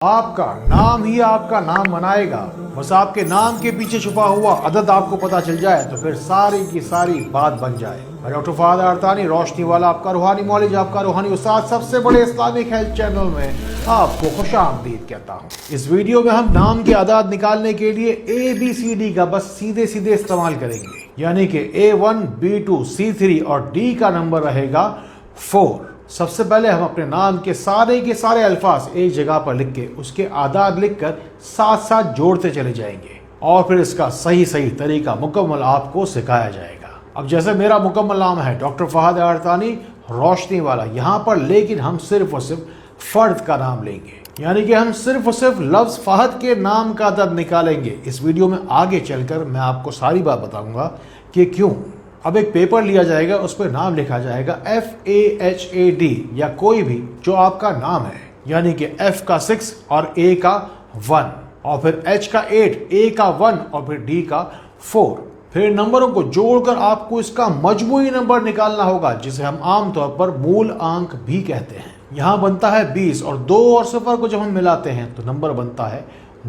آپ کا نام ہی آپ کا نام بنائے گا. بس آپ کے نام کے پیچھے چھپا ہوا عدد آپ کو پتا چل جائے تو پھر ساری کی ساری بات بن جائے. میں ڈاکٹر فہد ارتانی روشنی والا آپ کا روحانی معالج، آپ کا روحانی استاد، سب سے بڑے اسلامک ہیلتھ چینل میں آپ کو خوش آمدید کہتا ہوں. اس ویڈیو میں ہم نام کے اعداد نکالنے کے لیے ABCD کا بس سیدھے استعمال کریں گے. یعنی کہ A1 B2 C3 اور D کا نمبر رہے گا 4. سب سے پہلے ہم اپنے نام کے سارے الفاظ ایک جگہ پر لکھ کے اس کے اعداد لکھ کر ساتھ ساتھ جوڑتے چلے جائیں گے اور پھر اس کا صحیح طریقہ مکمل آپ کو سکھایا جائے گا. اب جیسے میرا مکمل نام ہے ڈاکٹر فہد ارتانی روشنی والا یہاں پر، لیکن ہم صرف اور صرف فرد کا نام لیں گے. یعنی کہ ہم صرف اور صرف لفظ فہد کے نام کا عدد نکالیں گے. اس ویڈیو میں آگے چل کر میں آپ کو ساری بات بتاؤں گا کہ کیوں. اب ایک پیپر لیا جائے گا، اس پہ نام لکھا جائے گا FAHAD یا کوئی بھی جو آپ کا نام ہے. یعنی کہ F کا 6 اور A کا 1 اور پھر H کا 8، A کا 1 اور پھر D کا 4. پھر نمبروں کو جوڑ کر آپ کو اس کا مجموعی نمبر نکالنا ہوگا، جسے ہم عام طور پر مول آنک بھی کہتے ہیں. یہاں بنتا ہے 20 اور 2 اور 0 کو جب ہم ملاتے ہیں تو نمبر بنتا ہے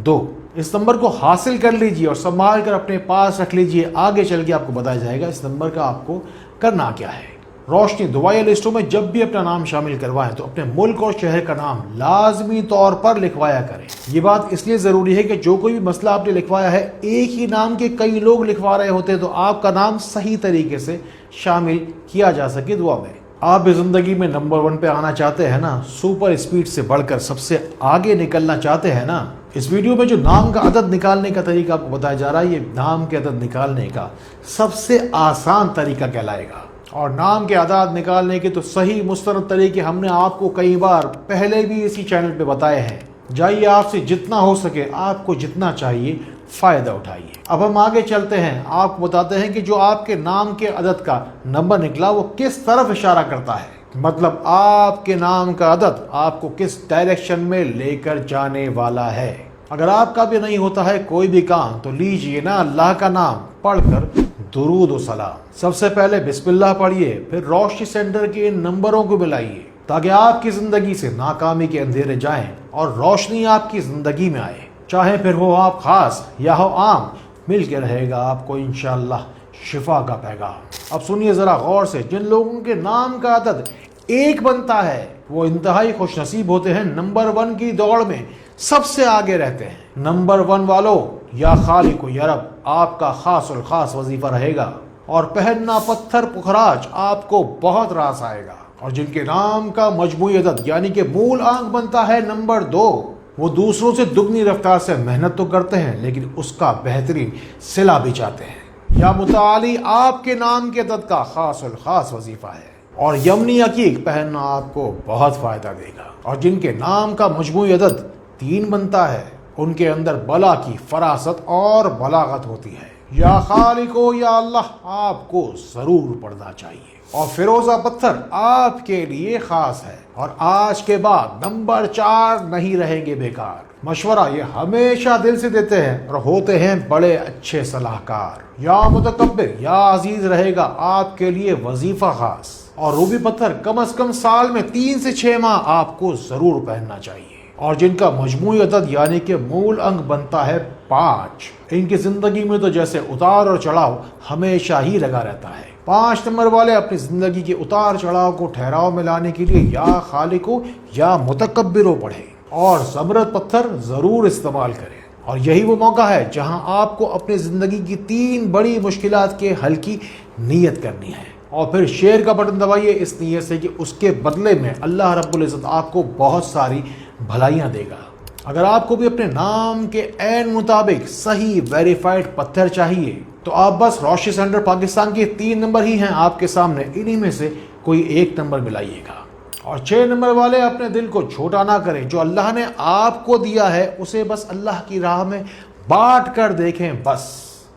2. اس نمبر کو حاصل کر لیجئے اور سنبھال کر اپنے پاس رکھ لیجئے. آگے چل کے آپ کو بتایا جائے گا اس نمبر کا آپ کو کرنا کیا ہے. روشنی دعائیں لسٹوں میں جب بھی اپنا نام شامل کروائیں تو اپنے ملک اور شہر کا نام لازمی طور پر لکھوایا کریں. یہ بات اس لیے ضروری ہے کہ جو کوئی بھی مسئلہ آپ نے لکھوایا ہے، ایک ہی نام کے کئی لوگ لکھوا رہے ہوتے ہیں تو آپ کا نام صحیح طریقے سے شامل کیا جا سکے دعا میں. آپ بھی زندگی میں نمبر 1 پہ آنا چاہتے ہیں نا، سپر اسپیڈ سے بڑھ کر سب سے آگے نکلنا چاہتے ہیں نا. اس ویڈیو میں جو نام کا عدد نکالنے کا طریقہ آپ کو بتایا جا رہا ہے، یہ نام کے عدد نکالنے کا سب سے آسان طریقہ کہلائے گا. اور نام کے اعداد نکالنے کے تو صحیح مستند طریقے ہم نے آپ کو کئی بار پہلے بھی اسی چینل پہ بتائے ہیں. جائیے آپ سے جتنا ہو سکے، آپ کو جتنا چاہیے فائدہ اٹھائیے. اب ہم آگے چلتے ہیں، آپ کو بتاتے ہیں کہ جو آپ کے نام کے عدد کا نمبر نکلا وہ کس طرف اشارہ کرتا ہے. مطلب آپ کے نام کا عدد آپ کو کس ڈائریکشن میں لے کر جانے والا ہے. اگر آپ کا بھی نہیں ہوتا ہے کوئی بھی کام تو لیجئے نا اللہ کا نام پڑھ کر درود و سلام. سب سے پہلے بسم اللہ پڑھیے، پھر روشنی سینٹر کے ان نمبروں کو ملائیے تاکہ آپ کی زندگی سے ناکامی کے اندھیرے جائیں اور روشنی آپ کی زندگی میں آئے. چاہے پھر ہو آپ خاص یا ہو عام، مل کے رہے گا آپ کو انشاءاللہ شفا کا پیغام. اب سنیے ذرا غور سے، جن لوگوں کے نام کا عدد 1 بنتا ہے وہ انتہائی خوش نصیب ہوتے ہیں، نمبر 1 کی دوڑ میں سب سے آگے رہتے ہیں. نمبر 1 والو، یا خالق و یا رب آپ کا خاص الخاص وظیفہ رہے گا اور پہننا پتھر پخراج آپ کو بہت راس آئے گا. اور جن کے نام کا مجموعی عدد یعنی کہ مول آنک بنتا ہے نمبر 2، وہ دوسروں سے دگنی رفتار سے محنت تو کرتے ہیں لیکن اس کا بہترین صلہ بھی چاہتے ہیں. یا متعالی آپ کے نام کے عدد کا خاص الخاص وظیفہ ہے اور یمنی عقیق پہننا آپ کو بہت فائدہ دے گا. اور جن کے نام کا مجموعی عدد 3 بنتا ہے ان کے اندر بلا کی فراست اور بلاغت ہوتی ہے. یا خالق و یا اللہ آپ کو ضرور پڑھنا چاہیے. اور فیروزہ پتھر آپ کے لیے خاص ہے. اور آج کے بعد نمبر 4 نہیں رہیں گے بیکار. مشورہ یہ ہمیشہ دل سے دیتے ہیں اور ہوتے ہیں بڑے اچھے صلاح کار. یا متکبر یا عزیز رہے گا آپ کے لیے وظیفہ خاص. اور روبی پتھر کم از کم سال میں 3 سے 6 ماہ آپ کو ضرور پہننا چاہیے. اور جن کا مجموعی عدد یعنی کہ مول انک بنتا ہے 5، ان کی زندگی میں تو جیسے اتار اور چڑھاؤ ہمیشہ ہی لگا رہتا ہے. 5 نمبر والے اپنی زندگی کے اتار چڑھاؤ کو ٹھہراؤ میں لانے کے لیے یا خالقو یا متکبرو پڑھیں اور زمرد پتھر ضرور استعمال کریں. اور یہی وہ موقع ہے جہاں آپ کو اپنی زندگی کی 3 بڑی مشکلات کے حل کی نیت کرنی ہے. اور پھر شیئر کا بٹن دبائیے اس نیت سے کہ اس کے بدلے میں اللہ رب العزت آپ کو بہت ساری بھلائیاں دے گا. اگر آپ کو بھی اپنے نام کے عین مطابق صحیح ویریفائڈ پتھر چاہیے تو آپ بس روشنی سینٹر پاکستان کے 3 نمبر ہی ہیں آپ کے سامنے، انہی میں سے کوئی ایک نمبر ملائیے گا. اور 6 نمبر والے اپنے دل کو چھوٹا نہ کریں، جو اللہ نے آپ کو دیا ہے اسے بس اللہ کی راہ میں بانٹ کر دیکھیں. بس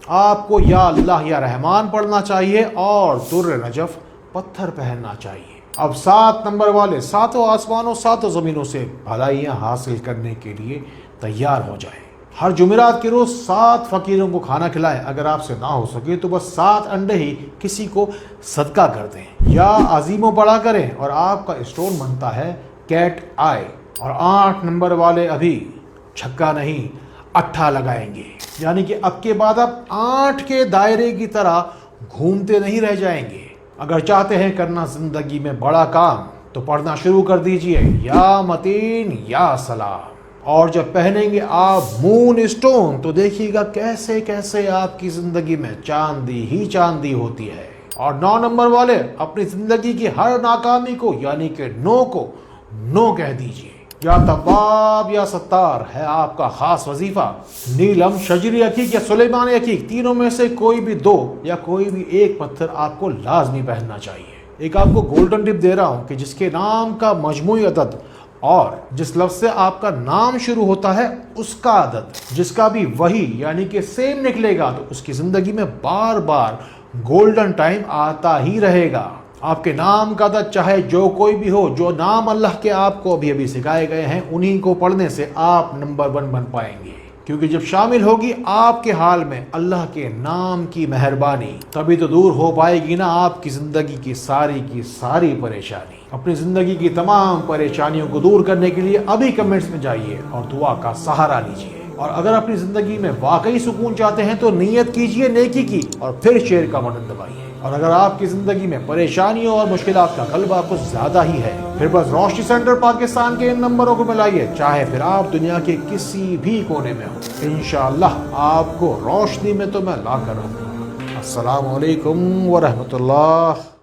آپ کو یا اللہ یا رحمان پڑھنا چاہیے اور در نجف پتھر پہننا چاہیے. اب 7 نمبر والے 7 آسمانوں 7 زمینوں سے بھلائیاں حاصل کرنے کے لیے تیار ہو جائیں. ہر جمعرات کے روز 7 فقیروں کو کھانا کھلائیں. اگر آپ سے نہ ہو سکے تو بس 7 انڈے ہی کسی کو صدقہ کر دیں. یا عظیموں پڑھا کریں اور آپ کا اسٹون بنتا ہے کیٹ آئی. اور 8 نمبر والے ابھی چھکا نہیں 8 لگائیں گے، یعنی کہ اب کے بعد آپ 8 کے دائرے کی طرح گھومتے نہیں رہ جائیں گے۔ اگر چاہتے ہیں کرنا زندگی میں بڑا کام تو پڑھنا شروع کر دیجئے یا متین یا سلام، اور جب پہنیں گے آپ مون اسٹون تو دیکھیے گا کیسے کیسے آپ کی زندگی میں چاندی ہی چاندی ہوتی ہے۔ اور 9 نمبر والے اپنی زندگی کی ہر ناکامی کو یعنی کہ نو کو نو کہہ دیجئے۔ یا تواب یا ستار ہے آپ کا خاص وظیفہ۔ نیلم، شجری عقیق یا سلیمان عقیق، تینوں میں سے کوئی بھی 2 یا کوئی بھی ایک پتھر آپ کو لازمی پہننا چاہیے۔ ایک آپ کو گولڈن ٹپ دے رہا ہوں کہ جس کے نام کا مجموعی عدد اور جس لفظ سے آپ کا نام شروع ہوتا ہے اس کا عدد جس کا بھی وہی یعنی کہ سیم نکلے گا تو اس کی زندگی میں بار بار گولڈن ٹائم آتا ہی رہے گا۔ آپ کے نام کا عدد چاہے جو کوئی بھی ہو، جو نام اللہ کے آپ کو ابھی سکھائے گئے ہیں انہی کو پڑھنے سے آپ نمبر 1 بن پائیں گے، کیونکہ جب شامل ہوگی آپ کے حال میں اللہ کے نام کی مہربانی تبھی تو دور ہو پائے گی نا آپ کی زندگی کی ساری پریشانی۔ اپنی زندگی کی تمام پریشانیوں کو دور کرنے کے لیے ابھی کمنٹس میں جائیے اور دعا کا سہارا لیجیے، اور اگر اپنی زندگی میں واقعی سکون چاہتے ہیں تو نیت کیجیے نیکی کی اور پھر شیئر کا بٹن دبائیے۔ اور اگر آپ کی زندگی میں پریشانیوں اور مشکلات کا غلبہ کچھ زیادہ ہی ہے پھر بس روشنی سینٹر پاکستان کے ان نمبروں کو ملائیے، چاہے پھر آپ دنیا کے کسی بھی کونے میں ہو، انشاءاللہ آپ کو روشنی میں تو میں لا کر رکھوں گا۔ السلام علیکم ورحمۃ اللہ۔